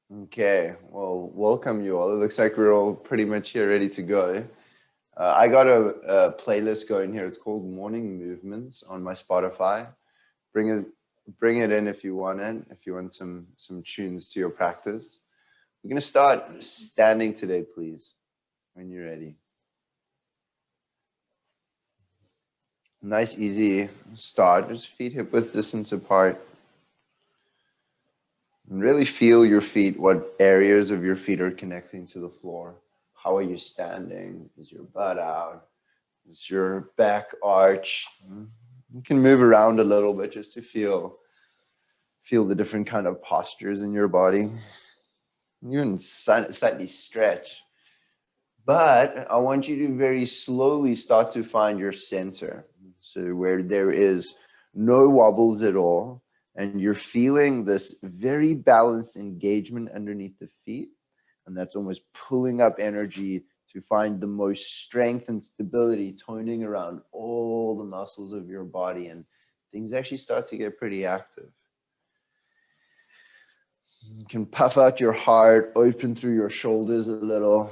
Okay, well, welcome you all. It looks like we're all pretty much here ready to go. I got a playlist going here. It's called Morning Movements on my Spotify. Bring it, bring it in if you want it. If you want some tunes to your practice. We're gonna start standing today, please. When you're ready. Nice, easy start. Just feet hip width distance apart. And really feel your feet, what areas of your feet are connecting to the floor. How are you standing? Is your butt out? Is your back arch? You can move around a little bit just to feel the different kind of postures in your body. You can slightly stretch. But I want you to very slowly start to find your center. So where there is no wobbles at all, and you're feeling this very balanced engagement underneath the feet. And that's almost pulling up energy to find the most strength and stability, toning around all the muscles of your body. And things actually start to get pretty active. You can puff out your heart, open through your shoulders a little,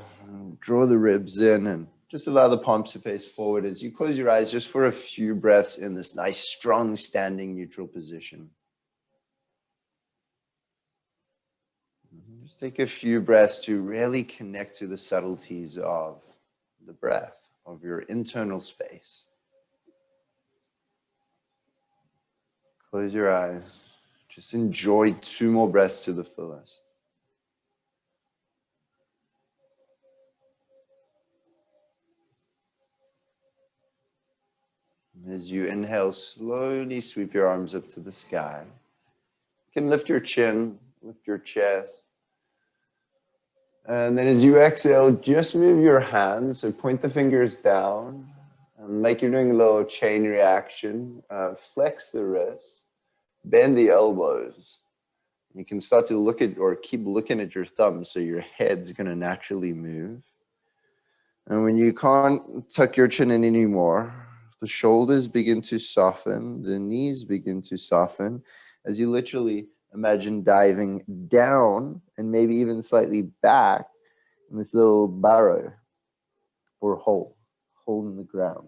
draw the ribs in, and just allow the palms to face forward as you close your eyes just for a few breaths in this nice, strong, standing, neutral position. Just take a few breaths to really connect to the subtleties of the breath, of your internal space. Close your eyes. Just enjoy 2 more breaths to the fullest. As you inhale, slowly sweep your arms up to the sky. You can lift your chin, lift your chest. And then as you exhale, just move your hands. So point the fingers down. And like you're doing a little chain reaction, flex the wrists, bend the elbows. You can start to look at or keep looking at your thumbs so your head's going to naturally move. And when you can't tuck your chin in anymore, the shoulders begin to soften, the knees begin to soften as you literally imagine diving down and maybe even slightly back in this little burrow or hole in the ground.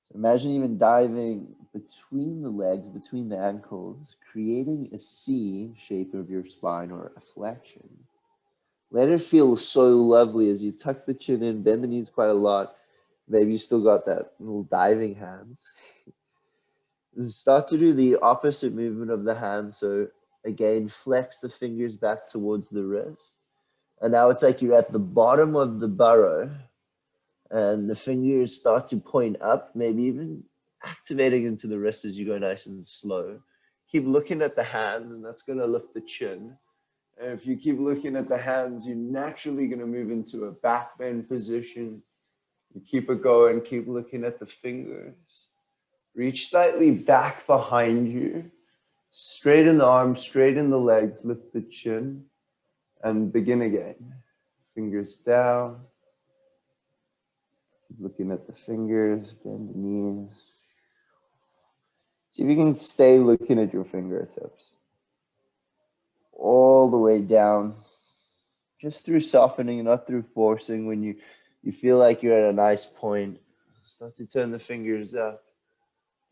So imagine even diving between the legs, between the ankles, creating a C shape of your spine or a flexion. Let it feel so lovely as you tuck the chin in, bend the knees quite a lot. Maybe you still got that little diving hands. Start to do the opposite movement of the hand. So again, flex the fingers back towards the wrist. And now it's like you're at the bottom of the burrow and the fingers start to point up, maybe even activating into the wrist as you go nice and slow. Keep looking at the hands, and that's going to lift the chin. And if you keep looking at the hands, you're naturally going to move into a back bend position. You keep it going, keep looking at the fingers. Reach slightly back behind you. Straighten the arms, straighten the legs, lift the chin, and begin again. Fingers down. Keep looking at the fingers, bend the knees. See if you can stay looking at your fingertips. All the way down. Just through softening, not through forcing. When you feel like you're at a nice point, start to turn the fingers up.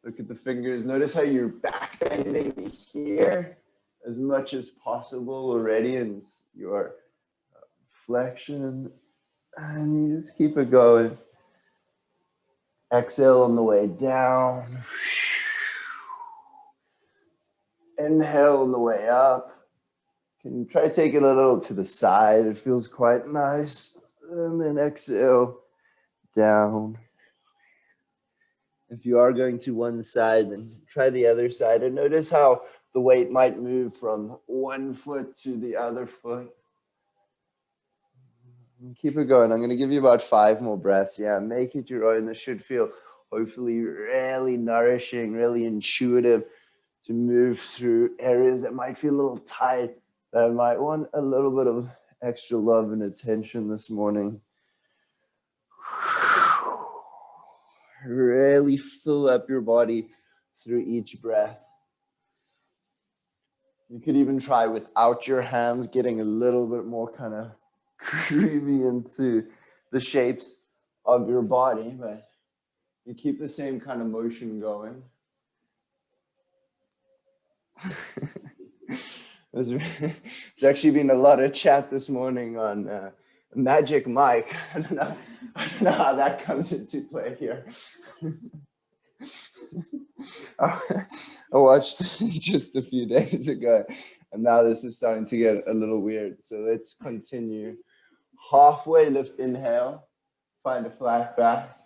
Look at the fingers. Notice how you're back bending here as much as possible already in your flexion. And you just keep it going. Exhale on the way down. Inhale on the way up. Can try to take it a little to the side. It feels quite nice. And then exhale down. If you are going to one side, then try the other side. And notice how the weight might move from one foot to the other foot. Keep it going. I'm going to give you about 5 more breaths. Yeah, make it your own. This should feel hopefully really nourishing, really intuitive to move through areas that might feel a little tight, that might want a little bit of extra love and attention this morning. Really fill up your body through each breath. You could even try without your hands, getting a little bit more kind of creamy into the shapes of your body, but you keep the same kind of motion going. There's actually been a lot of chat this morning on Magic Mike. I don't know how that comes into play here. I watched just a few days ago, and now this is starting to get a little weird. So let's continue. Halfway lift, inhale, find a flat back.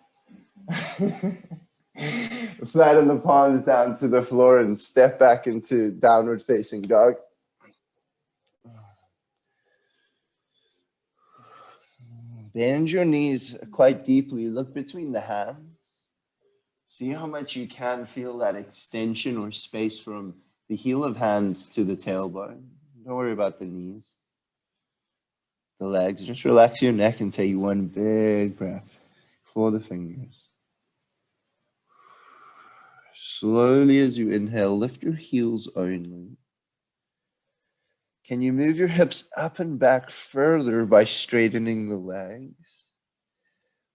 Flatten the palms down to the floor and step back into downward facing dog. Bend your knees quite deeply. Look between the hands. See how much you can feel that extension or space from the heel of hands to the tailbone. Don't worry about the knees, the legs. Just relax your neck and take one big breath. Claw the fingers. Slowly as you inhale, lift your heels only. Can you move your hips up and back further by straightening the legs?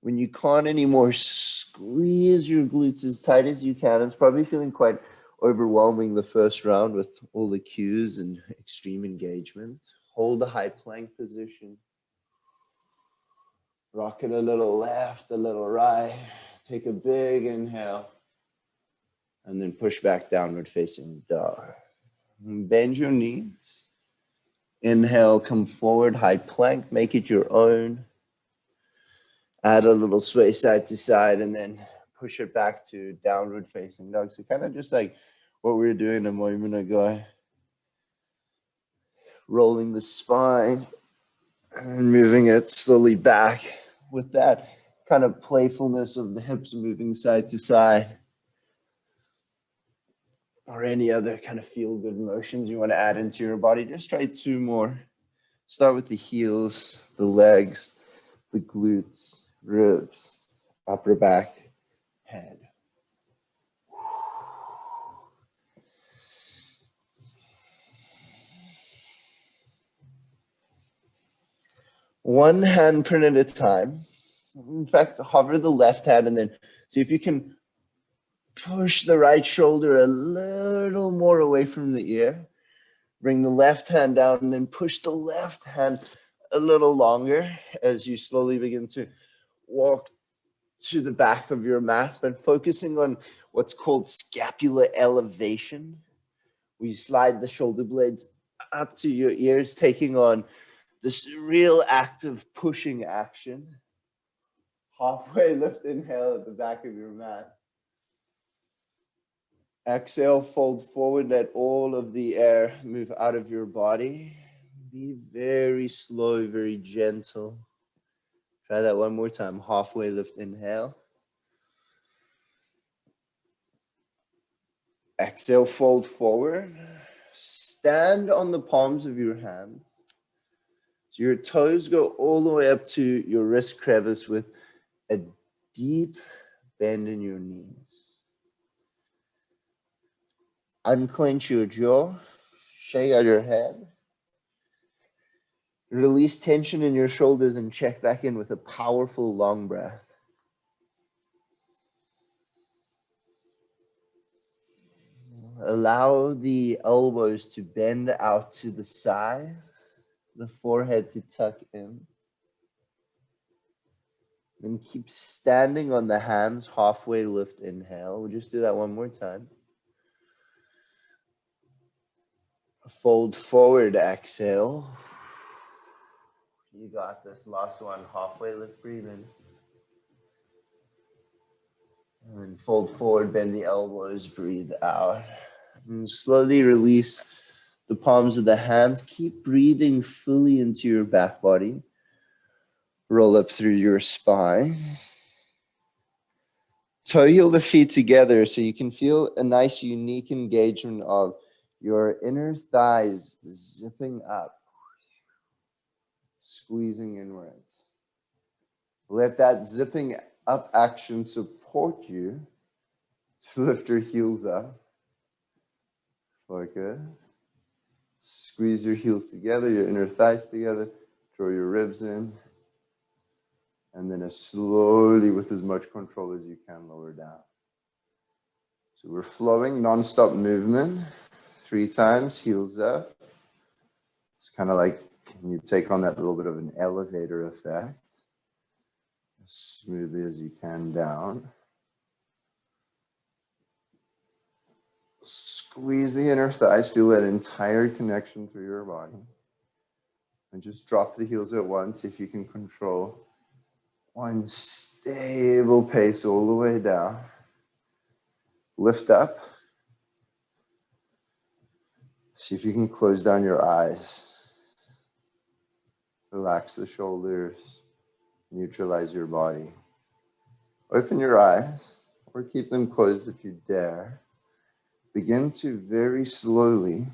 When you can't anymore, squeeze your glutes as tight as you can. It's probably feeling quite overwhelming the first round with all the cues and extreme engagement. Hold the high plank position. Rock it a little left, a little right. Take a big inhale. And then push back downward facing dog. Bend your knees. Inhale, come forward, high plank, make it your own. Add a little sway side to side and then push it back to downward facing dog. So kind of just like what we were doing a moment ago. Rolling the spine and moving it slowly back with that kind of playfulness of the hips moving side to side. Or any other kind of feel-good motions you want to add into your body. Just try 2 more. Start with the heels, the legs, the glutes, ribs, upper back, head. One handprint at a time. In fact, hover the left hand and then see if you can push the right shoulder a little more away from the ear. Bring the left hand down and then push the left hand a little longer as you slowly begin to walk to the back of your mat, but focusing on what's called scapular elevation. We slide the shoulder blades up to your ears, taking on this real active pushing action. Halfway lift, inhale at the back of your mat. Exhale, fold forward, let all of the air move out of your body. Be very slow, very gentle. Try that one more time. Halfway lift, inhale. Exhale, fold forward. Stand on the palms of your hands. So your toes go all the way up to your wrist crevice with a deep bend in your knees. Unclench your jaw, shake out your head. Release tension in your shoulders and check back in with a powerful long breath. Allow the elbows to bend out to the side, the forehead to tuck in. Then keep standing on the hands, halfway lift, inhale. We'll just do that one more time. Fold forward, exhale. You got this. Last one, halfway lift, breathe in. And then fold forward, bend the elbows, breathe out. And slowly release the palms of the hands. Keep breathing fully into your back body. Roll up through your spine. Toe heel the feet together so you can feel a nice, unique engagement of your inner thighs zipping up, squeezing inwards. Let that zipping up action support you to lift your heels up. Focus. Squeeze your heels together, your inner thighs together, draw your ribs in, and then as slowly, with as much control as you can, lower down. So we're flowing, non-stop movement, 3 times, heels up. It's kind of like you take on that little bit of an elevator effect. As smoothly as you can down. Squeeze the inner thighs, feel that entire connection through your body. And just drop the heels at once if you can control one stable pace all the way down. Lift up. See if you can close down your eyes. Relax the shoulders. Neutralize your body. Open your eyes or keep them closed if you dare. Begin to very slowly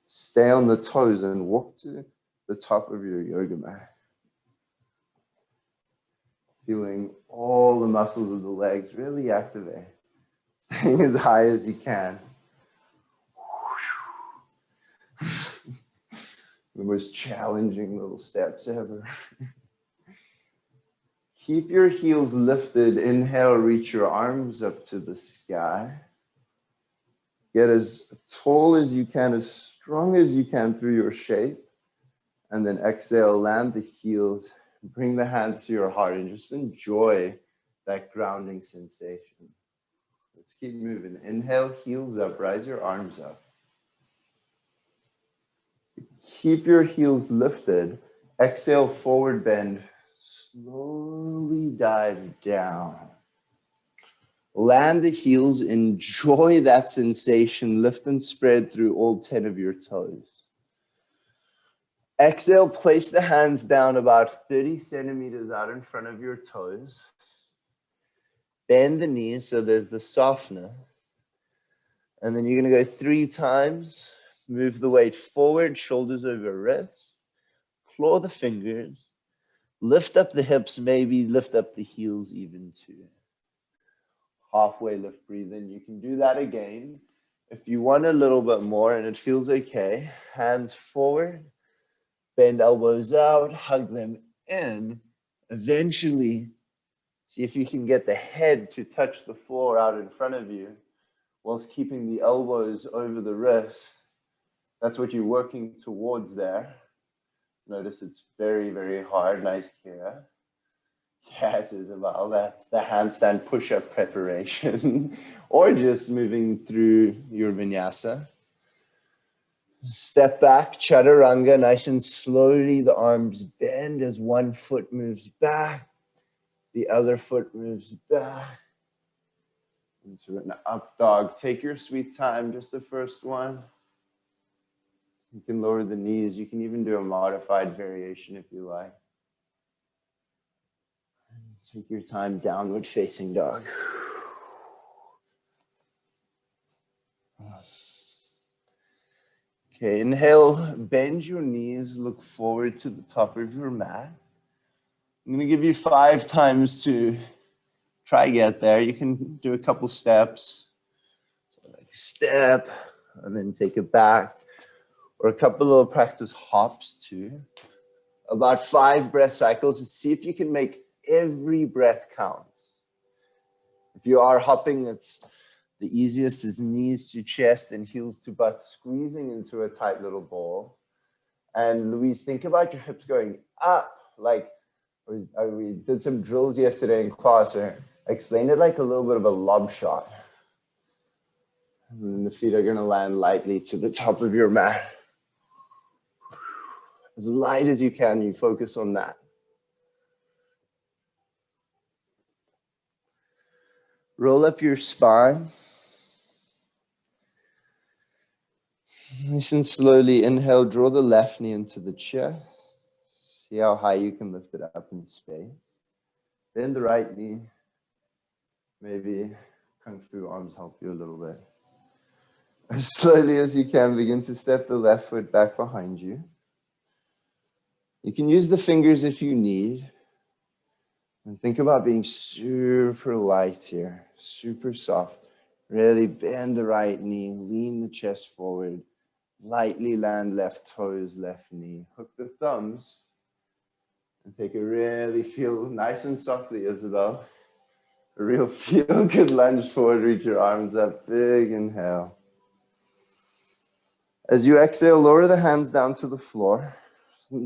stay on the toes and walk to the top of your yoga mat. Feeling all the muscles of the legs really activate. Staying as high as you can. The most challenging little steps ever. Keep your heels lifted. Inhale, reach your arms up to the sky. Get as tall as you can, as strong as you can through your shape. And then exhale, land the heels, bring the hands to your heart and just enjoy that grounding sensation. Let's keep moving. Inhale, heels up, rise your arms up. Keep your heels lifted. Exhale, forward bend. Slowly dive down. Land the heels, enjoy that sensation. Lift and spread through all 10 of your toes. Exhale, place the hands down about 30 centimeters out in front of your toes. Bend the knees so there's the softness. And then you're going to go 3 times. Move the weight forward, shoulders over wrists. Claw the fingers. Lift up the hips, maybe lift up the heels even too. Halfway lift, breathe in. You can do that again. If you want a little bit more and it feels okay, hands forward, bend elbows out, hug them in. Eventually, see if you can get the head to touch the floor out in front of you whilst keeping the elbows over the wrists. That's what you're working towards there. Notice it's very, very hard. Nice, Kira. Yes, Isabel, that's the handstand push-up preparation. Or just moving through your vinyasa. Step back, chaturanga, nice and slowly. The arms bend as one foot moves back. The other foot moves back. Into an up dog. Take your sweet time, just the first one. You can lower the knees. You can even do a modified variation if you like. Take your time, downward facing dog. Okay, inhale, bend your knees, look forward to the top of your mat. I'm gonna give you 5 times to try get there. You can do a couple steps. So like step, and then take it back. Or a couple of practice hops too. About 5 breath cycles. See if you can make every breath count. If you are hopping, it's the easiest is knees to chest and heels to butt, squeezing into a tight little ball. And Louise, think about your hips going up. Like we did some drills yesterday in class where I explained it like a little bit of a lob shot. And then the feet are gonna land lightly to the top of your mat. As light as you can, you focus on that. Roll up your spine. Nice and slowly inhale, draw the left knee into the chest. See how high you can lift it up in space. Bend the right knee. Maybe Kung Fu arms help you a little bit. As slowly as you can, begin to step the left foot back behind you. You can use the fingers if you need. And think about being super light here, super soft. Really bend the right knee, lean the chest forward. Lightly land left toes, left knee. Hook the thumbs and take a really feel nice and softly, Isabel. A real feel good lunge forward, reach your arms up, big inhale. As you exhale, lower the hands down to the floor.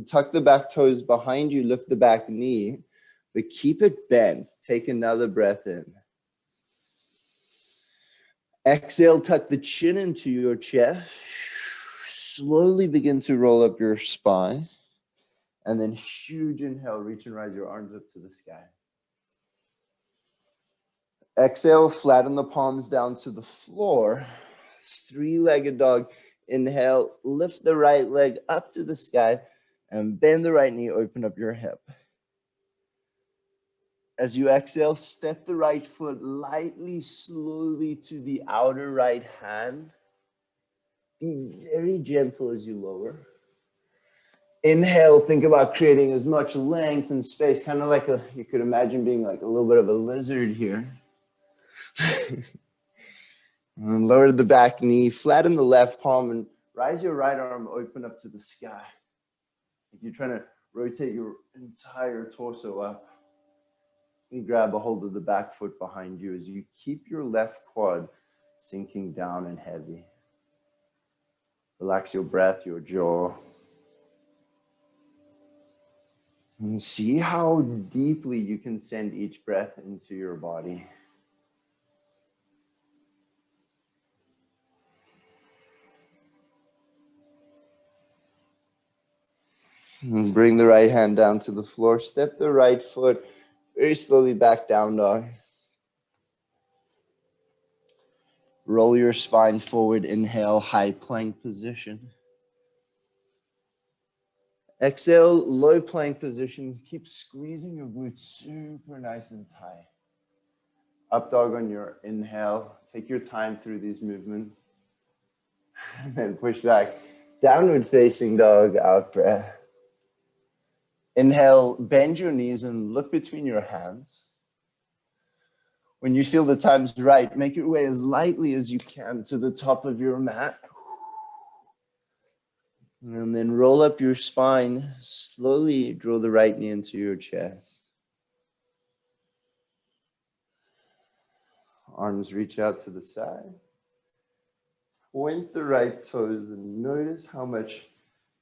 Tuck the back toes behind you, lift the back knee, but keep it bent. Take another breath in. Exhale, tuck the chin into your chest. Slowly begin to roll up your spine. And then huge inhale, reach and rise your arms up to the sky. Exhale, flatten the palms down to the floor. Three-legged dog. Inhale, lift the right leg up to the sky and bend the right knee, open up your hip. As you exhale, step the right foot lightly, slowly to the outer right hand. Be very gentle as you lower. Inhale, think about creating as much length and space, kind of like you could imagine being like a little bit of a lizard here. And lower the back knee, flatten the left palm, and rise your right arm, open up to the sky. If you're trying to rotate your entire torso up, you grab a hold of the back foot behind you as you keep your left quad sinking down and heavy. Relax your breath, your jaw. And see how deeply you can send each breath into your body. And bring the right hand down to the floor. Step the right foot very slowly back down, dog. Roll your spine forward. Inhale, high plank position. Exhale, low plank position. Keep squeezing your glutes super nice and tight. Up dog on your inhale. Take your time through these movements. And then push back. Downward facing dog, out breath. Inhale, bend your knees and look between your hands. When you feel the time's right, make your way as lightly as you can to the top of your mat. And then roll up your spine. Slowly draw the right knee into your chest. Arms reach out to the side. Point the right toes and notice how much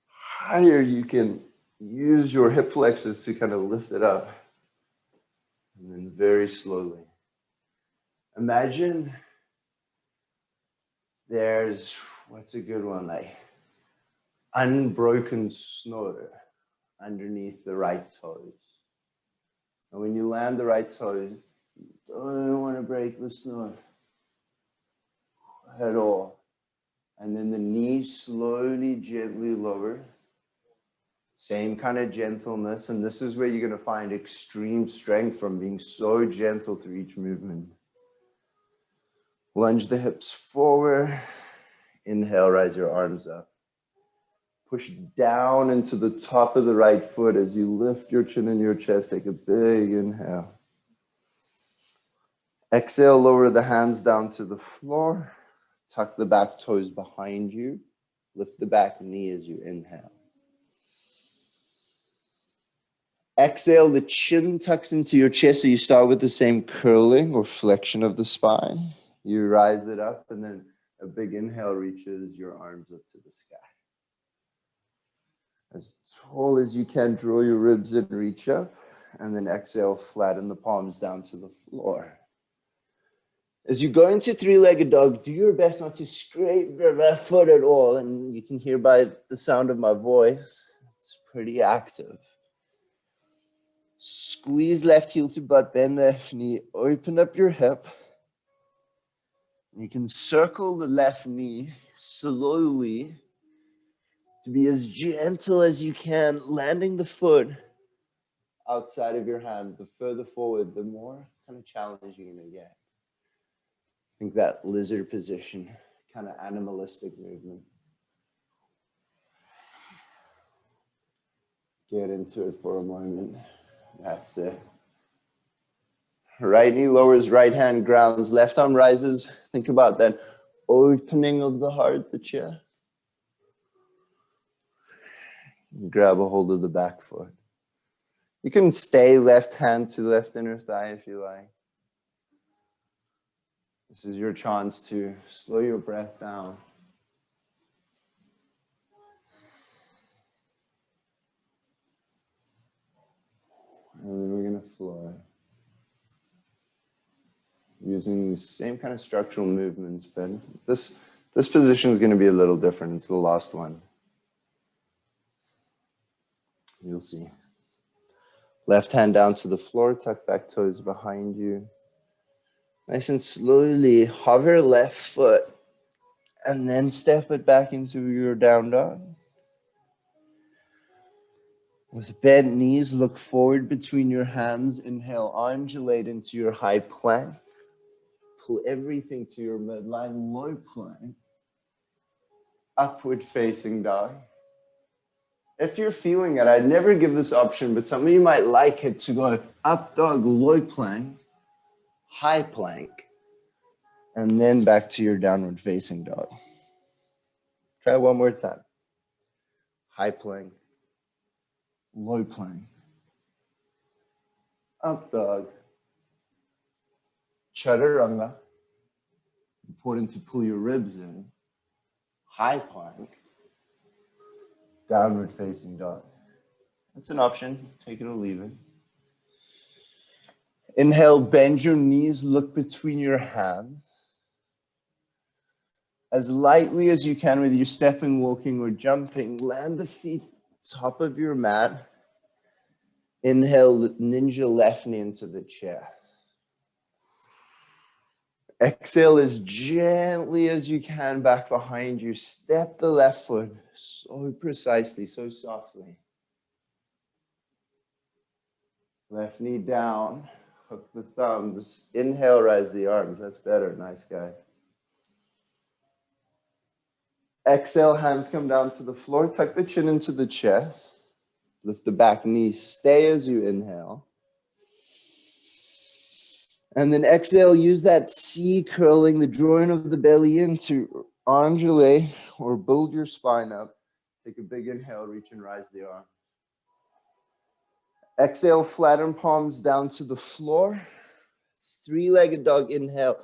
higher you can use your hip flexors to kind of lift it up. And then very slowly. Imagine there's, what's a good one, like unbroken snow underneath the right toes. And when you land the right toes, you don't want to break the snow at all. And then the knees slowly, gently lower. Same kind of gentleness. And this is where you're going to find extreme strength from being so gentle through each movement. Lunge the hips forward. Inhale, rise your arms up. Push down into the top of the right foot as you lift your chin and your chest. Take a big inhale. Exhale, lower the hands down to the floor. Tuck the back toes behind you. Lift the back knee as you inhale. Exhale, the chin tucks into your chest, so you start with the same curling or flexion of the spine. You rise it up, and then a big inhale reaches your arms up to the sky. As tall as you can, draw your ribs in, reach up, and then exhale, flatten the palms down to the floor. As you go into three-legged dog, do your best not to scrape your left foot at all, and you can hear by the sound of my voice, it's pretty active. Squeeze left heel to butt, bend left knee, open up your hip. You can circle the left knee slowly to be as gentle as you can, landing the foot outside of your hand. The further forward, the more kind of challenging you're going to get. I think that lizard position, kind of animalistic movement. Get into it for a moment. That's it. Right knee lowers, right hand grounds, left arm rises. Think about that opening of the heart, the chest. Grab a hold of the back foot. You can stay left hand to left inner thigh if you like. This is your chance to slow your breath down. And then we're going to flow. Using the same kind of structural movements, but this position is going to be a little different. It's the last one. You'll see. Left hand down to the floor, tuck back toes behind you. Nice and slowly hover left foot and then step it back into your down dog. With bent knees, look forward between your hands. Inhale, undulate into your high plank. Pull everything to your midline, low plank. Upward facing dog. If you're feeling it, I'd never give this option, but some of you might like it to go up dog, low plank, high plank, and then back to your downward facing dog. Try one more time. High plank, low plank, up dog, chaturanga. Important to pull your ribs in. High plank, downward facing dog. That's an option. Take it or leave it. Inhale, bend your knees, look between your hands. As lightly as you can, whether you're stepping, walking, or jumping, land the feet top of your mat. Inhale, ninja left knee into the chair. Exhale as gently as you can back behind you. Step the left foot so precisely, so softly. Left knee down, hook the thumbs. Inhale, rise the arms. That's better. Nice guy. Exhale, hands come down to the floor. Tuck the chin into the chest. Lift the back knee. Stay as you inhale. And then exhale, use that C, curling the groin of the belly in to undulate or build your spine up. Take a big inhale, reach and rise the arm. Exhale, flatten palms down to the floor. Three-legged dog, inhale.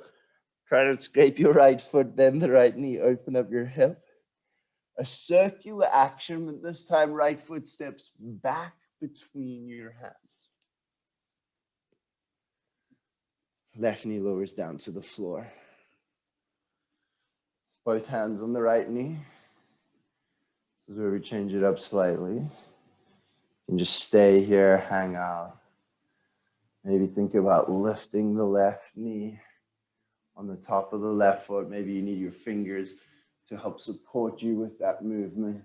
Try to scrape your right foot, bend the right knee, open up your hip. A circular action, but this time right foot steps back between your hands. Left knee lowers down to the floor. Both hands on the right knee. This is where we change it up slightly. And just stay here, hang out. Maybe think about lifting the left knee on the top of the left foot. Maybe you need your fingers to help support you with that movement.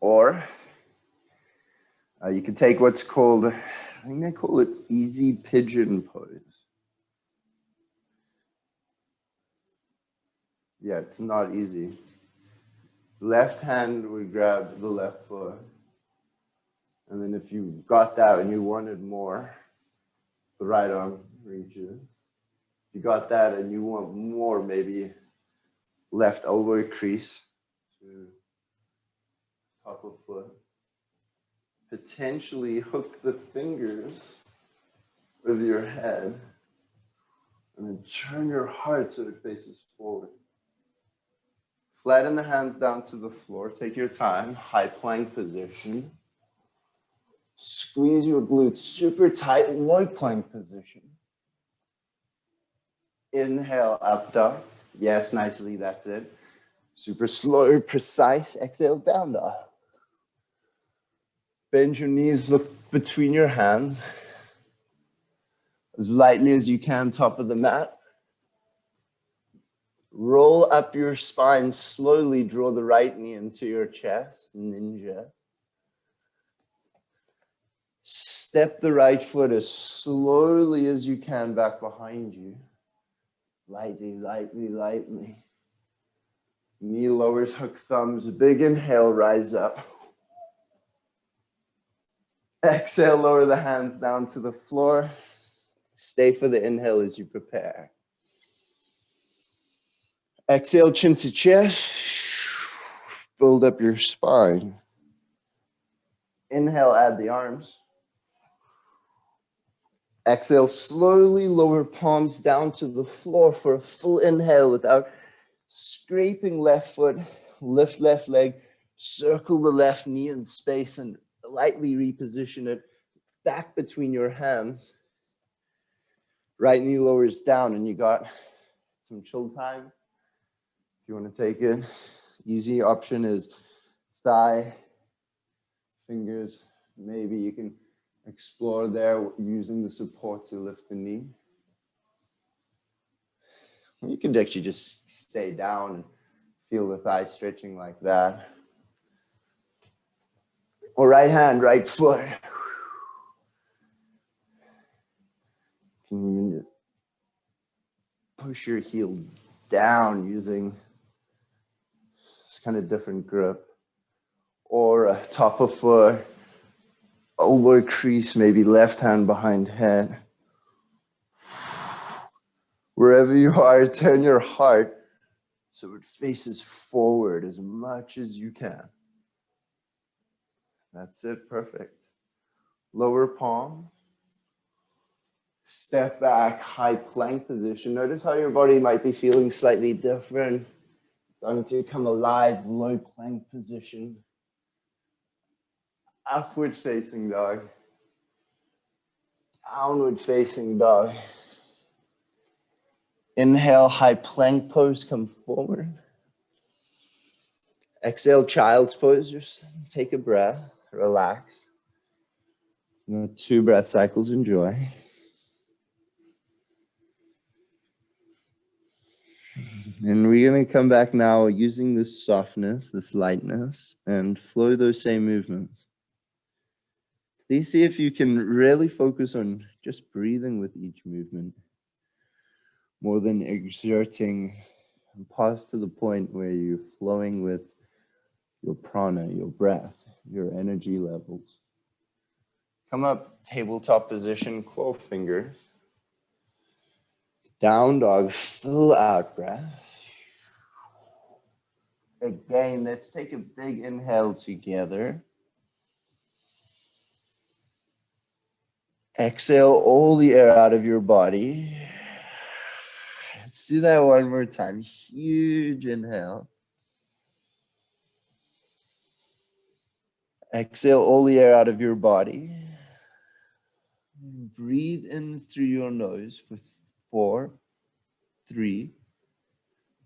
Or you can take what's called, I think they call it easy pigeon pose. Yeah, it's not easy. Left hand would grab the left foot. And then if you got that and you wanted more, the right arm reaches. If you got that and you want more, maybe left elbow crease to top of foot. Potentially hook the fingers with your head and then turn your heart so it faces forward. Flatten the hands down to the floor. Take your time. High plank position. Squeeze your glutes super tight. Low plank position. Inhale, up dog. Yes, nicely, that's it. Super slow, precise. Exhale, down dog. Bend your knees, look between your hands. As lightly as you can, top of the mat. Roll up your spine, slowly draw the right knee into your chest, ninja. Step the right foot as slowly as you can back behind you. Lightly, lightly, lightly. Knee lowers, hook thumbs, big inhale, rise up. Exhale, lower the hands down to the floor. Stay for the inhale as you prepare. Exhale, chin to chest. build up your spine. Inhale, add the arms. Exhale, slowly lower palms down to the floor for a full inhale without scraping left foot. Lift left leg, circle the left knee in space and lightly reposition it back between your hands. Right knee lowers down and you got some chill time. If you want to take it, easy option is thigh, fingers. Maybe you can explore there using the support to lift the knee. You can actually just stay down and feel the thigh stretching like that. Or right hand, right foot. Can you push your heel down using this kind of different grip? Or a top of foot, elbow crease, maybe left hand behind head. Wherever you are, turn your heart so it faces forward as much as you can. That's it, perfect. Lower palm. Step back, high plank position. Notice how your body might be feeling slightly different. Starting to come alive, low plank position. Upward facing dog. Downward facing dog. Inhale, high plank pose, come forward. Exhale, child's pose. Just take a breath, relax. 2 breath cycles, enjoy. And we're going to come back now using this softness, this lightness, and flow those same movements. Please see if you can really focus on just breathing with each movement, more than exerting, and pause to the point where you're flowing with your prana, your breath, your energy levels. Come up, tabletop position, claw fingers. Down dog, full out breath. Again, let's take a big inhale together. Exhale all the air out of your body. Let's do that one more time. Huge inhale. Exhale all the air out of your body. Breathe in through your nose for 4, 3,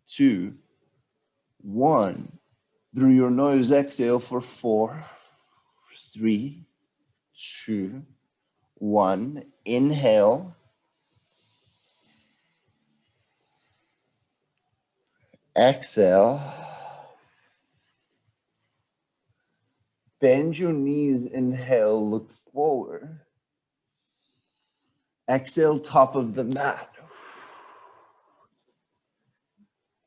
2, 1. Through your nose, exhale for 4, 3, 2, 1. Inhale. Exhale. Bend your knees, inhale, look forward. Exhale, top of the mat.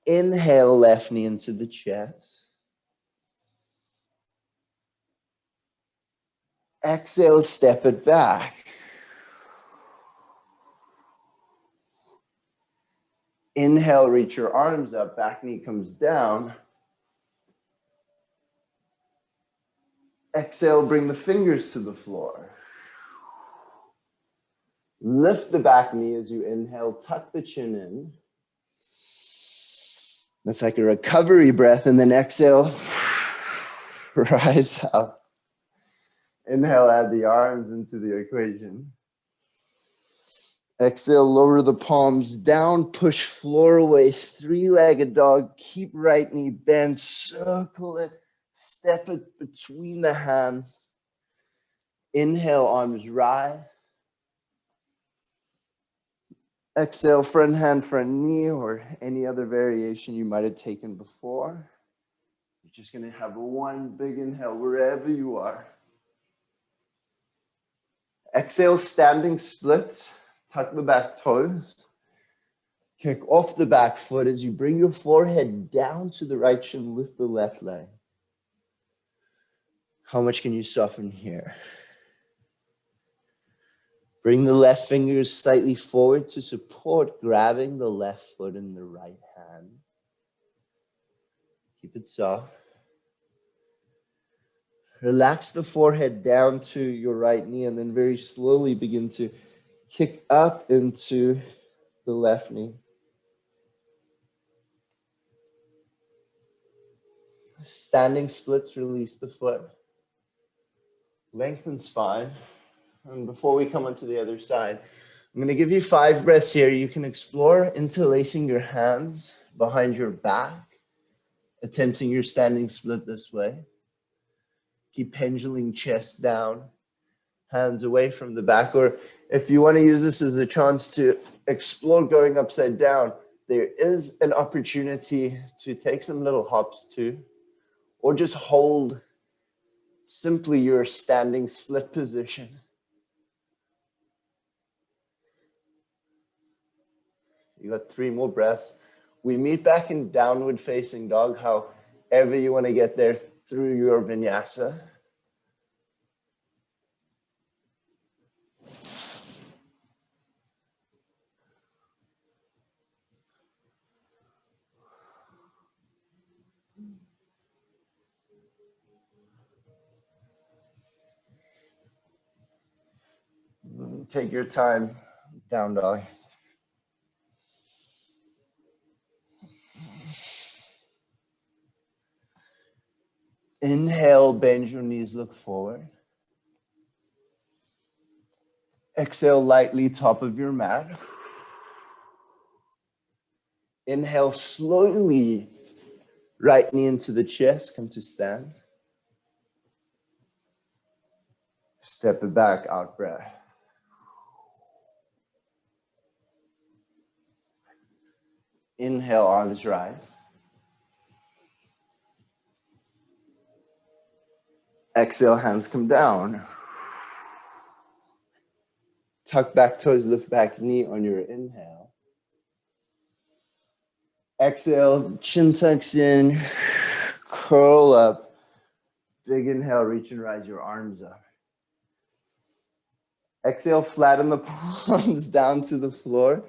Inhale, left knee into the chest. Exhale, step it back. Inhale, reach your arms up, back knee comes down. Exhale, bring the fingers to the floor. Lift the back knee as you inhale, tuck the chin in. That's like a recovery breath, and then exhale, rise up. Inhale, add the arms into the equation. Exhale, lower the palms down, push floor away, 3-legged dog. Keep right knee bent, circle it, step it between the hands. Inhale, arms rise. Exhale, front hand, front knee, or any other variation you might have taken before. You're just going to have one big inhale wherever you are. Exhale, standing splits. Tuck the back toes. Kick off the back foot as you bring your forehead down to the right shin, lift the left leg. How much can you soften here? Bring the left fingers slightly forward to support grabbing the left foot in the right hand. Keep it soft. Relax the forehead down to your right knee and then very slowly begin to kick up into the left knee. Standing splits, release the foot. Lengthen spine. And before we come onto the other side, I'm going to give you 5 breaths here. You can explore interlacing your hands behind your back, attempting your standing split this way. Keep pendulum chest down, hands away from the back. Or if you want to use this as a chance to explore going upside down, there is an opportunity to take some little hops too, or just hold simply your standing split position. You got 3 more breaths. We meet back in downward facing dog, however you want to get there through your vinyasa. Take your time, down dog. Inhale, bend your knees, look forward. Exhale lightly, top of your mat. Inhale slowly, right knee into the chest, come to stand. Step it back, out breath. Inhale, arms rise. Exhale, hands come down. Tuck back toes, lift back knee on your inhale. Exhale, chin tucks in, curl up. Big inhale, reach and rise your arms up. Exhale, flatten the palms down to the floor.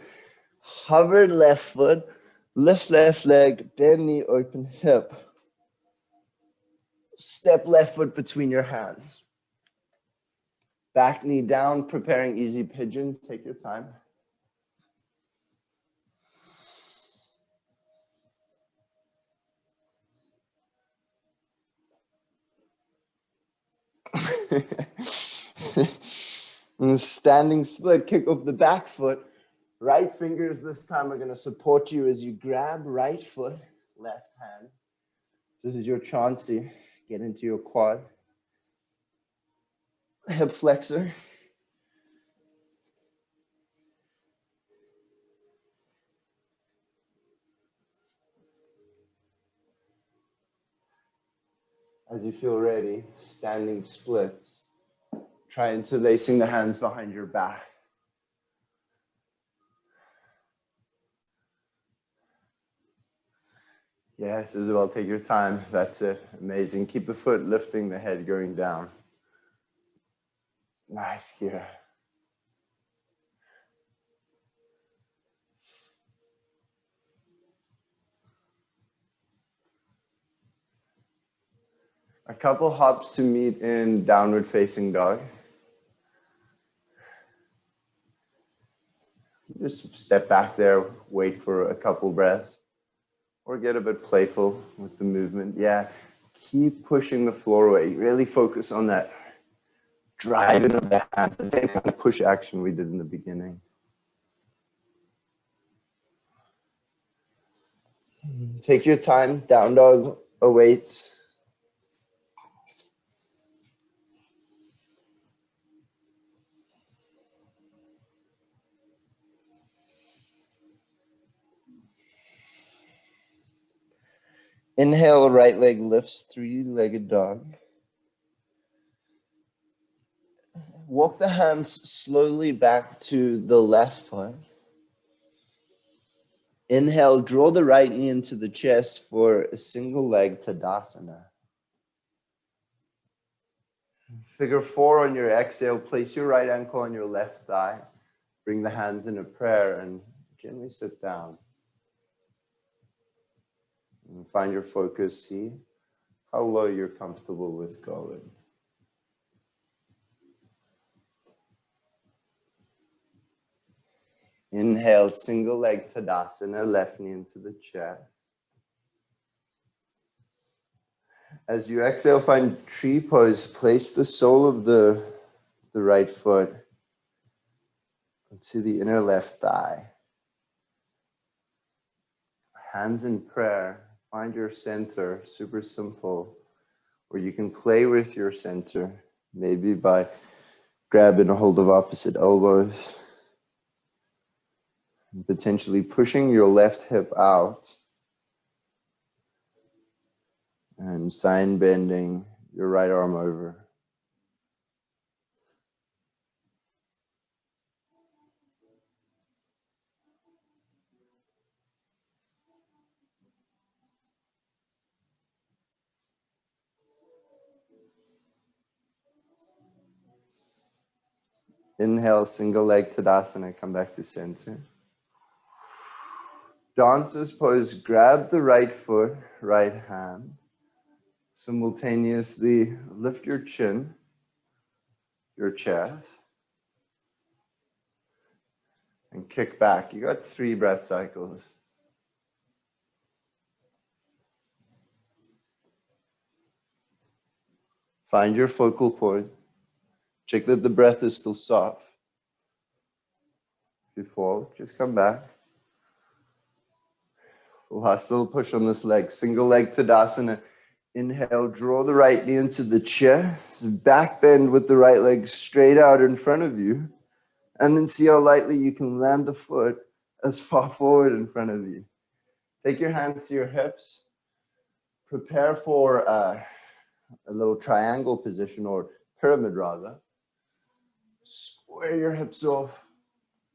Hover left foot, lift left leg, bend knee, open hip. Step left foot between your hands. Back knee down, preparing easy pigeon. Take your time. And the standing split, kick off the back foot. Right fingers this time are going to support you as you grab right foot, left hand. This is your chance to get into your quad. Hip flexor. As you feel ready, standing splits. Try interlacing the hands behind your back. Yes, Isabel, take your time. That's it. Amazing. Keep the foot lifting, the head going down. Nice, Kira. A couple hops to meet in downward facing dog. Just step back there, wait for a couple breaths, or get a bit playful with the movement. Yeah, keep pushing the floor away. Really focus on that driving of the hands, the same kind of push action we did in the beginning. Take your time, down dog awaits. Inhale, right leg lifts, 3-legged dog. Walk the hands slowly back to the left foot. Inhale, draw the right knee into the chest for a single leg Tadasana. Figure 4 on your exhale. Place your right ankle on your left thigh. Bring the hands in a prayer and gently sit down. And find your focus. See how low you're comfortable with going. Inhale, single leg Tadasana, left knee into the chest. As you exhale, find tree pose. Place the sole of the right foot into the inner left thigh. Hands in prayer. Find your center, super simple. Or you can play with your center, maybe by grabbing a hold of opposite elbows. And potentially pushing your left hip out. And side bending your right arm over. Inhale, single leg Tadasana, come back to center. Dancer's pose, grab the right foot, right hand. Simultaneously lift your chin, your chest, and kick back. You got 3 breath cycles. Find your focal point. Check that the breath is still soft. If you fall, just come back. Last little push on this leg. Single leg Tadasana. Inhale, draw the right knee into the chest. Back bend with the right leg straight out in front of you. And then see how lightly you can land the foot as far forward in front of you. Take your hands to your hips. Prepare for a little triangle position, or pyramid rather. Square your hips off.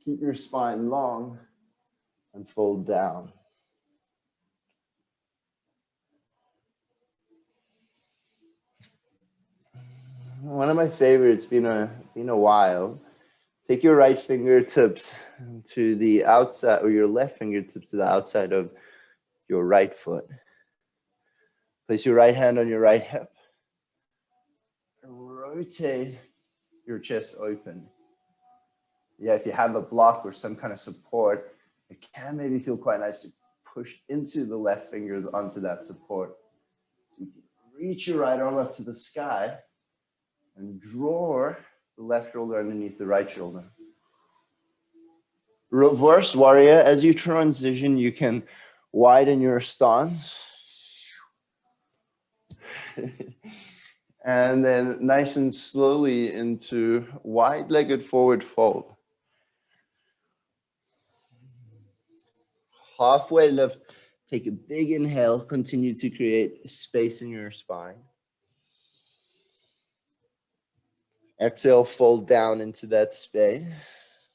Keep your spine long and fold down. One of my favorites, been a while. Take your right fingertips to the outside, or your left fingertips to the outside of your right foot. Place your right hand on your right hip. Rotate your chest open. Yeah, if you have a block or some kind of support, it can maybe feel quite nice to push into the left fingers onto that support. You can reach your right arm up to the sky and draw the left shoulder underneath the right shoulder. Reverse warrior. As you transition, you can widen your stance. And then nice and slowly into wide-legged forward fold. Halfway lift. Take a big inhale. Continue to create space in your spine. Exhale, fold down into that space.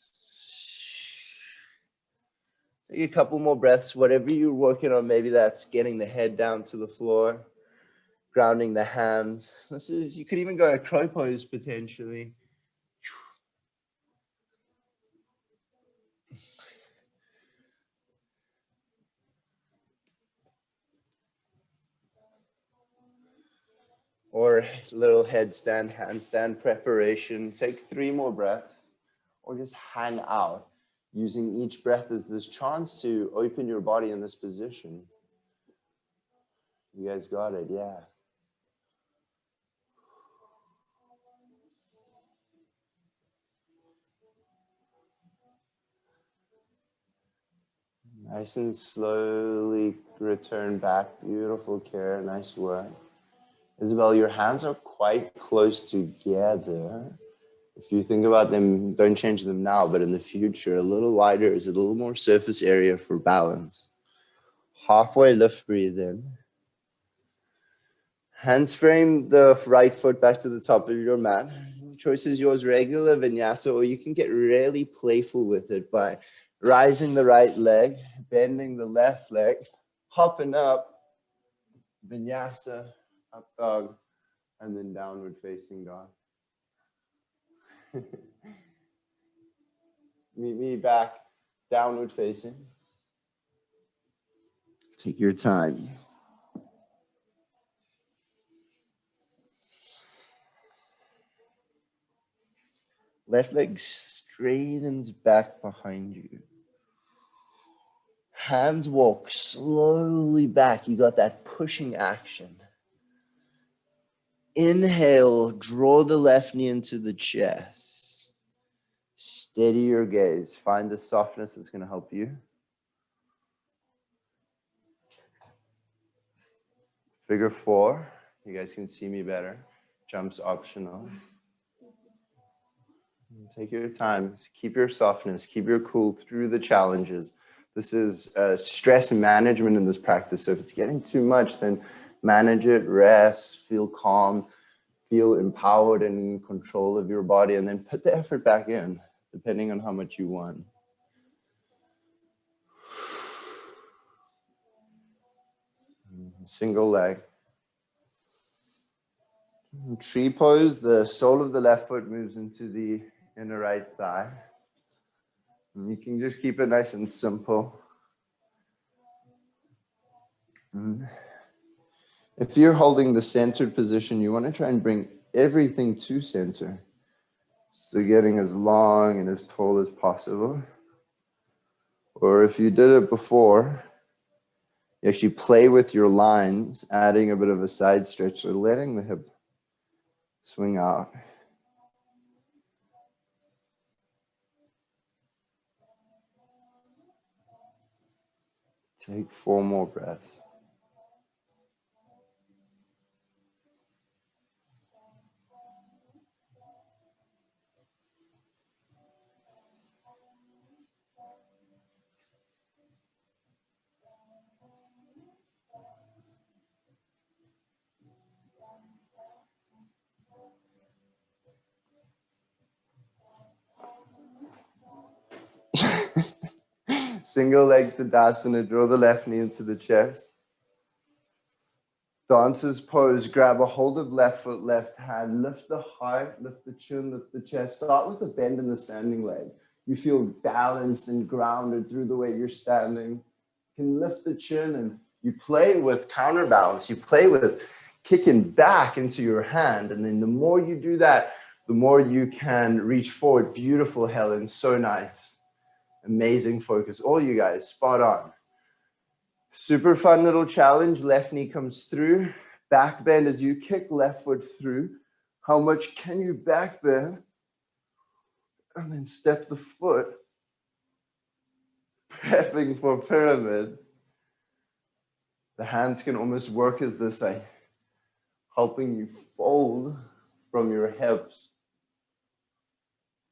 Take a couple more breaths, whatever you're working on. Maybe that's getting the head down to the floor, grounding the hands. You could even go a crow pose potentially. Or little headstand, handstand preparation. Take 3 more breaths, or just hang out, using each breath as this chance to open your body in this position. You guys got it, yeah. Nice and slowly return back. Beautiful care, nice work. Isabel, your hands are quite close together. If you think about them, don't change them now, but in the future, a little wider is a little more surface area for balance. Halfway lift, breathe in. Hands frame the right foot back to the top of your mat. Choice is yours, regular vinyasa, or you can get really playful with it by rising the right leg, bending the left leg, hopping up, vinyasa, up dog, and then downward facing dog. Meet me back, downward facing. Take your time. Left leg straightens back behind you. Hands walk slowly back. You got that pushing action. Inhale, draw the left knee into the chest. Steady your gaze. Find the softness that's going to help you. Figure 4. You guys can see me better. Jump's optional. Take your time. Keep your softness. Keep your cool through the challenges. This is stress management in this practice. So if it's getting too much, then manage it, rest, feel calm, feel empowered and in control of your body, and then put the effort back in, depending on how much you want. Single leg. Tree pose, the sole of the left foot moves into the inner right thigh. And you can just keep it nice and simple. If you're holding the centered position, you want to try and bring everything to center. So getting as long and as tall as possible. Or if you did it before, you actually play with your lines, adding a bit of a side stretch, so letting the hip swing out. Take 4 more breaths. Single leg Tadasana, draw the left knee into the chest. Dancer's pose, grab a hold of left foot, left hand, lift the heart, lift the chin, lift the chest. Start with a bend in the standing leg. You feel balanced and grounded through the way you're standing. You can lift the chin and you play with counterbalance. You play with kicking back into your hand. And then the more you do that, the more you can reach forward. Beautiful, Helen, so nice. Amazing focus. All you guys, spot on. Super fun little challenge. Left knee comes through. Back bend as you kick left foot through. How much can you back bend? And then step the foot. Prepping for pyramid. The hands can almost work as this, helping you fold from your hips.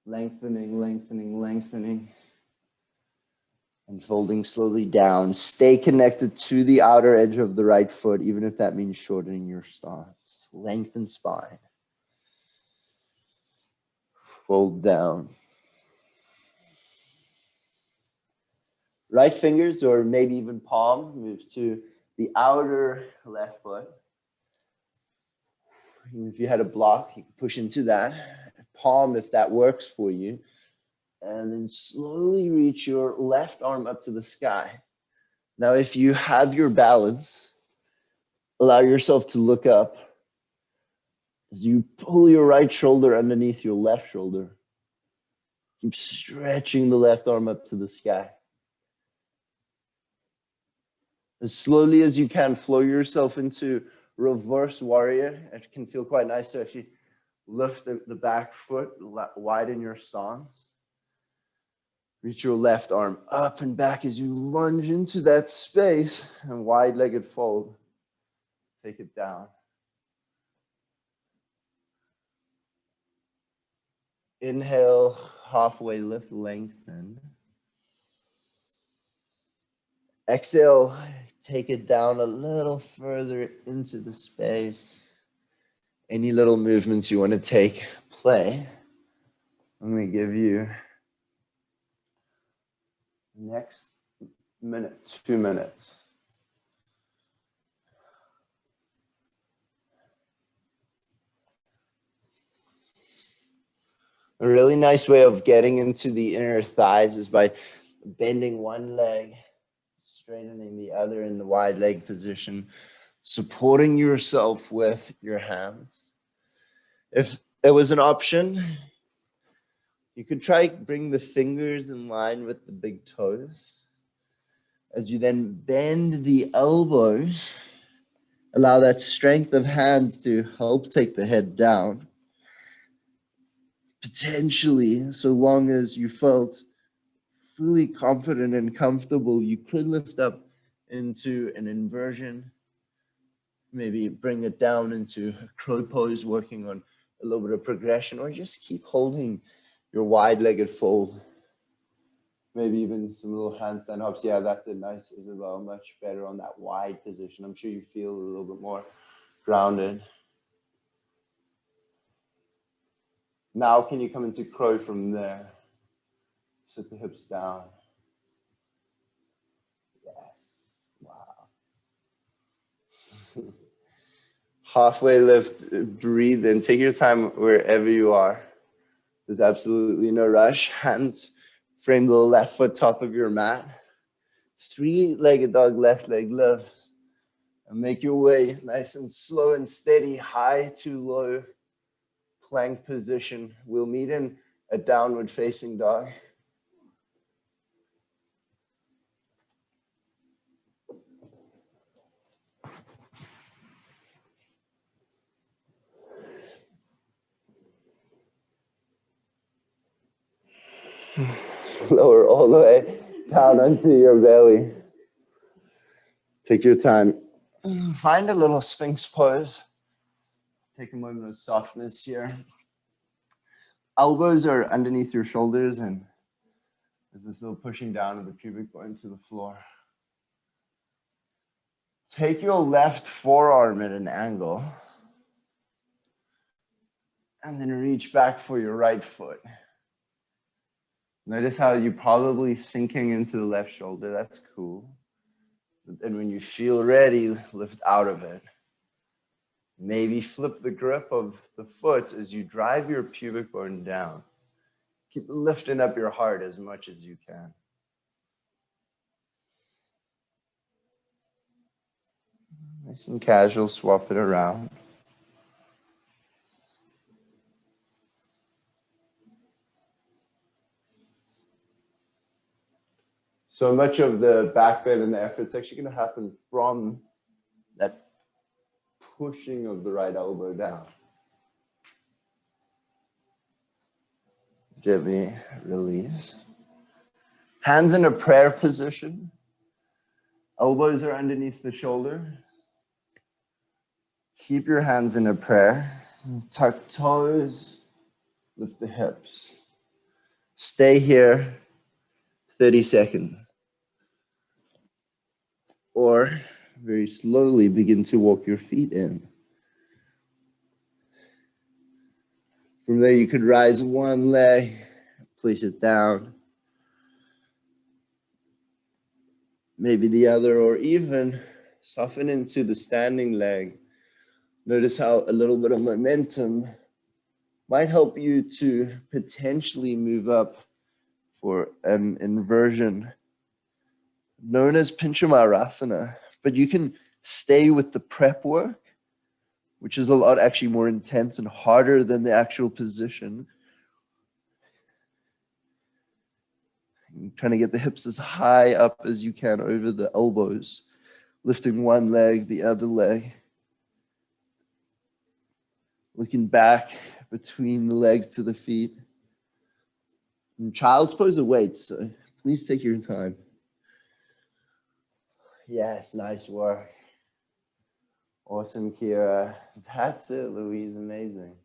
Lengthening, lengthening, lengthening. And folding slowly down. Stay connected to the outer edge of the right foot, even if that means shortening your stance. Lengthen spine. Fold down. Right fingers, or maybe even palm, moves to the outer left foot. If you had a block, you can push into that. Palm, if that works for you. And then slowly reach your left arm up to the sky. Now, if you have your balance, allow yourself to look up as you pull your right shoulder underneath your left shoulder. Keep stretching the left arm up to the sky. As slowly as you can, flow yourself into reverse warrior. It can feel quite nice to actually lift the back foot, widen your stance. Reach your left arm up and back as you lunge into that space and wide-legged fold. Take it down. Inhale, halfway lift, lengthen. Exhale, take it down a little further into the space. Any little movements you want to take, play. I'm going to give you next minute, 2 minutes. A really nice way of getting into the inner thighs is by bending one leg, straightening the other in the wide leg position, supporting yourself with your hands. If there was an option, You could try bring the fingers in line with the big toes. As you then bend the elbows, allow that strength of hands to help take the head down. Potentially, so long as you felt fully confident and comfortable, you could lift up into an inversion, maybe bring it down into a crow pose, working on a little bit of progression, or just keep holding your wide-legged fold. Maybe even some little handstand hops. Yeah, that's it. Nice, Isabel. Much better on that wide position. I'm sure you feel a little bit more grounded. Now, can you come into crow from there? Sit the hips down. Yes. Wow. Halfway lift, breathe in. Take your time wherever you are. There's absolutely no rush. Hands frame the left foot top of your mat. Three-legged dog, left leg lifts. And make your way nice and slow and steady, high to low plank position. We'll meet in a downward facing dog. Lower all the way down onto your belly. Take your time. Find a little Sphinx pose. Take a moment of softness here. Elbows are underneath your shoulders, and there's this little pushing down of the pubic bone to the floor. Take your left forearm at an angle, and then reach back for your right foot. Notice how you're probably sinking into the left shoulder. That's cool. And when you feel ready, lift out of it. Maybe flip the grip of the foot as you drive your pubic bone down. Keep lifting up your heart as much as you can. Nice and casual, swap it around. So much of the back bend and the effort's actually going to happen from that pushing of the right elbow down. Gently release. Hands in a prayer position. Elbows are underneath the shoulder. Keep your hands in a prayer. Tuck toes. Lift the hips. Stay here 30 seconds. Or very slowly begin to walk your feet in. From there, you could rise one leg, place it down. Maybe the other, or even soften into the standing leg. Notice how a little bit of momentum might help you to potentially move up for an inversion known as Pinchamarasana. But you can stay with the prep work, which is a lot actually more intense and harder than the actual position. You're trying to get the hips as high up as you can over the elbows, lifting one leg, the other leg. Looking back between the legs to the feet. And child's pose awaits, so please take your time. Yes, nice work. Awesome, Kira. That's it, Louise, amazing.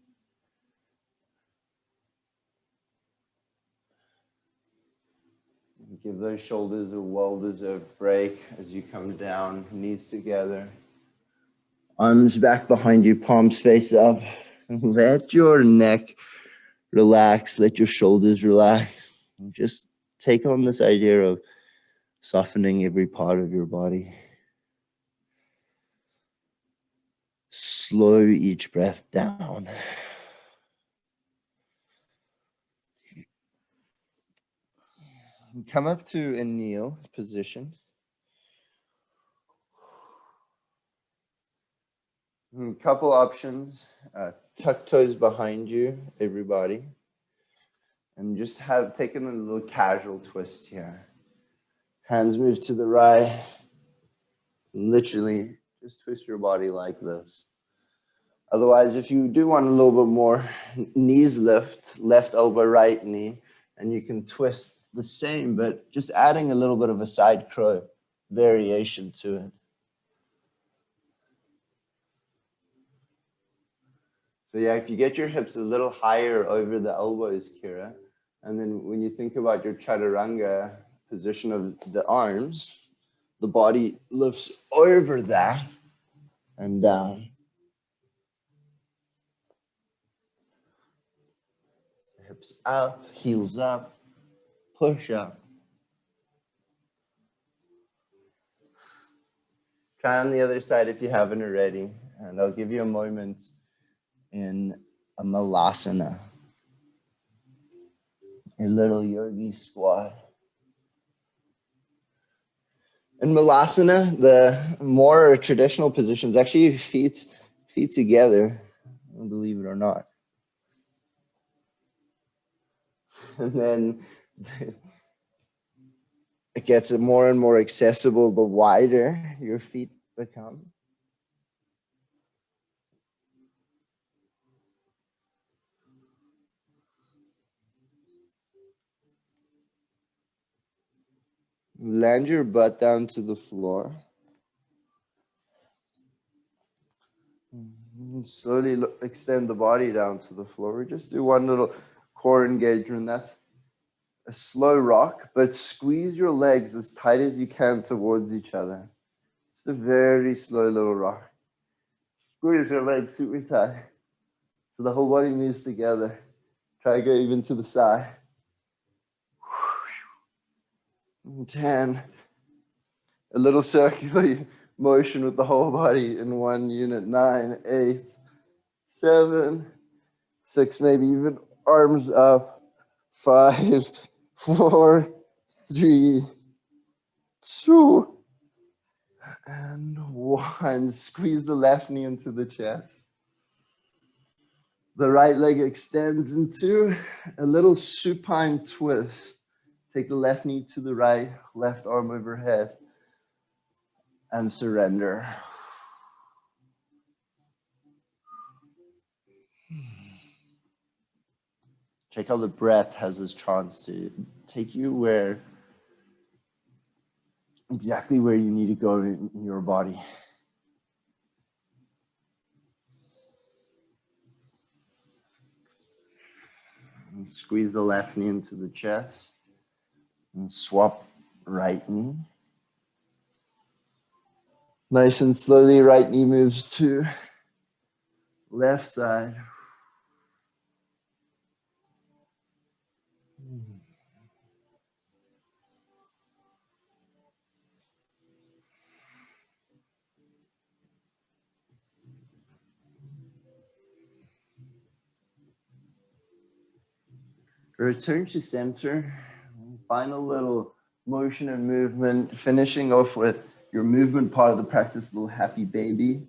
Give those shoulders a well-deserved break as you come down, knees together. Arms back behind you, palms face up. Let your neck relax, let your shoulders relax. And just take on this idea of softening every part of your body. Slow each breath down. Come up to a kneel position. A couple options. Tuck toes behind you, everybody. And just have taken a little casual twist here. Hands move to the right. Literally, just twist your body like this. Otherwise, if you do want a little bit more, knees lift, left elbow, right knee, and you can twist the same, but just adding a little bit of a side crow variation to it. So yeah, if you get your hips a little higher over the elbows, Kira, and then when you think about your chaturanga position of the arms, the body lifts over that and down. Hips up, heels up, push up. Try on the other side if you haven't already, and I'll give you a moment in a malasana, a little yogi squat. In malasana, the more traditional positions, actually feet together, believe it or not. And then it gets more and more accessible the wider your feet become. Land your butt down to the floor. Slowly extend the body down to the floor. We just do one little core engagement. That's a slow rock, but squeeze your legs as tight as you can towards each other. It's a very slow little rock. Squeeze your legs super tight so the whole body moves together. Try to go even to the side. 10. A little circular motion with the whole body in one unit. 9, 8, 7, 6, maybe even arms up. 5, 4, 3, 2, and 1. Squeeze the left knee into the chest. The right leg extends into a little supine twist. Take the left knee to the right, left arm overhead, and surrender. Check how the breath has this chance to take you exactly where you need to go in your body. And squeeze the left knee into the chest and swap right knee. Nice and slowly, right knee moves to left side. Return to center. Final little motion and movement, finishing off with your movement part of the practice, little happy baby,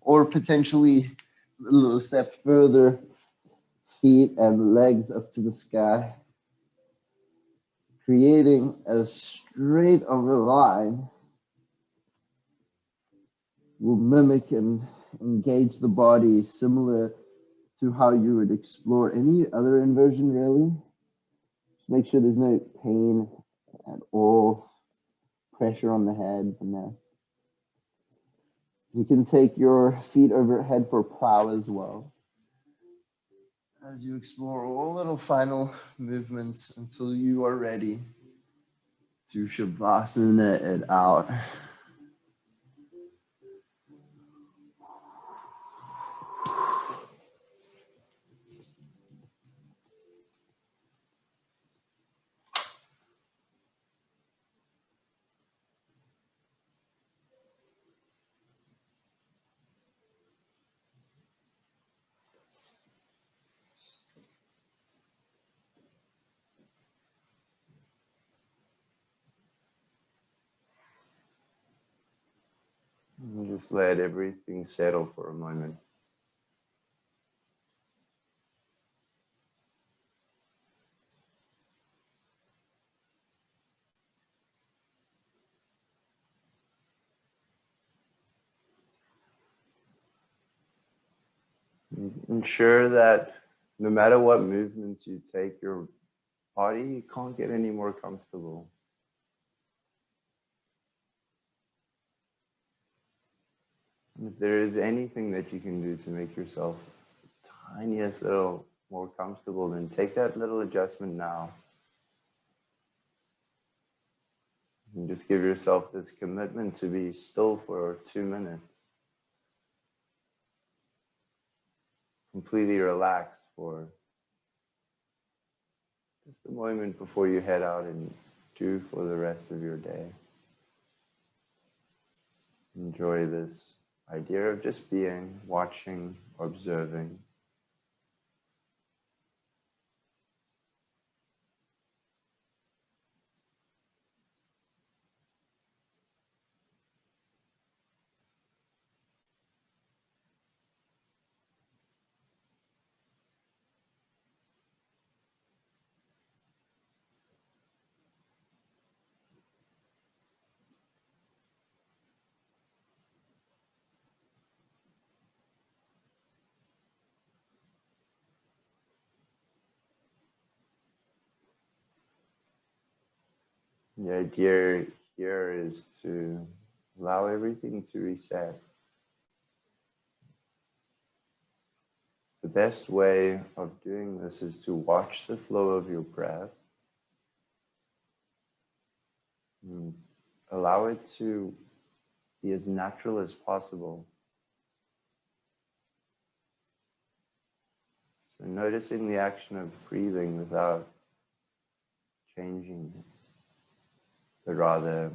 or potentially a little step further, feet and legs up to the sky, creating a straight over line. Will mimic and engage the body similar to how you would explore any other inversion, really. Just make sure there's no pain at all, pressure on the head, the neck. You can take your feet overhead for plow as well, as you explore all little final movements until you are ready to Shavasana it out. And just let everything settle for a moment. Ensure that no matter what movements you take, your body can't get any more comfortable. And if there is anything that you can do to make yourself the tiniest little more comfortable, then take that little adjustment now. And just give yourself this commitment to be still for 2 minutes. Completely relaxed for just a moment before you head out and do for the rest of your day. Enjoy this idea of just being, watching, observing. The idea here is to allow everything to reset. The best way of doing this is to watch the flow of your breath. And allow it to be as natural as possible. So noticing the action of breathing without changing it, but rather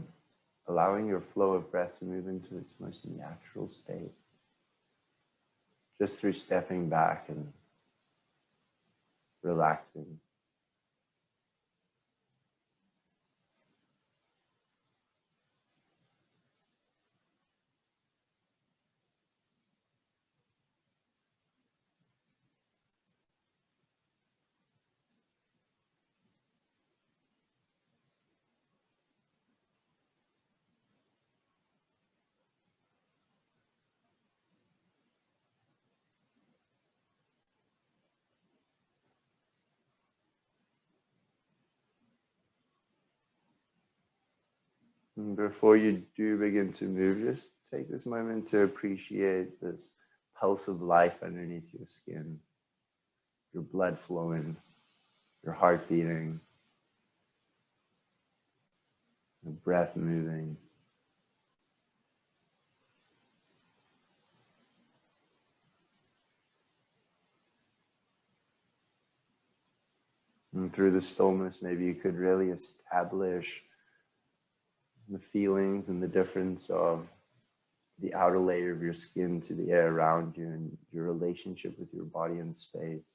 allowing your flow of breath to move into its most natural state, just through stepping back and relaxing. And before you do begin to move, just take this moment to appreciate this pulse of life underneath your skin, your blood flowing, your heart beating, your breath moving. And through the stillness, maybe you could really establish the feelings and the difference of the outer layer of your skin to the air around you, and your relationship with your body and space,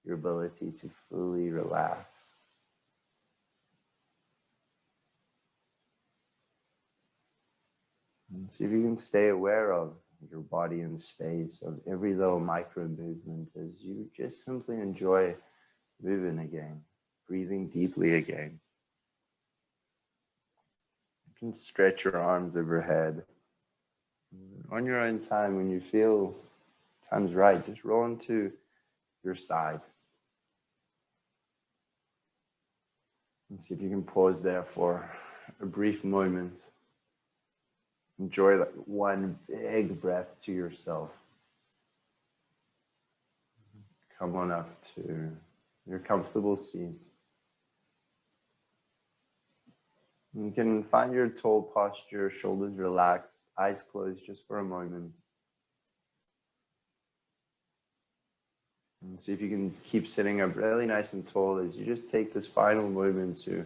your ability to fully relax. And see if you can stay aware of your body and space, of every little micro movement as you just simply enjoy moving again, breathing deeply again. You can stretch your arms overhead. On your own time, when you feel time's right, just roll into your side. And see if you can pause there for a brief moment. Enjoy that one big breath to yourself. Come on up to your comfortable seat. You can find your tall posture, shoulders relaxed, eyes closed just for a moment. And see if you can keep sitting up really nice and tall as you just take this final moment to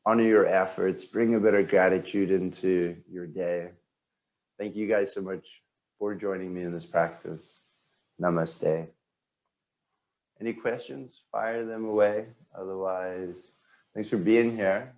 honor your efforts, bring a bit of gratitude into your day. Thank you guys so much for joining me in this practice. Namaste. Any questions? Fire them away. Otherwise, thanks for being here.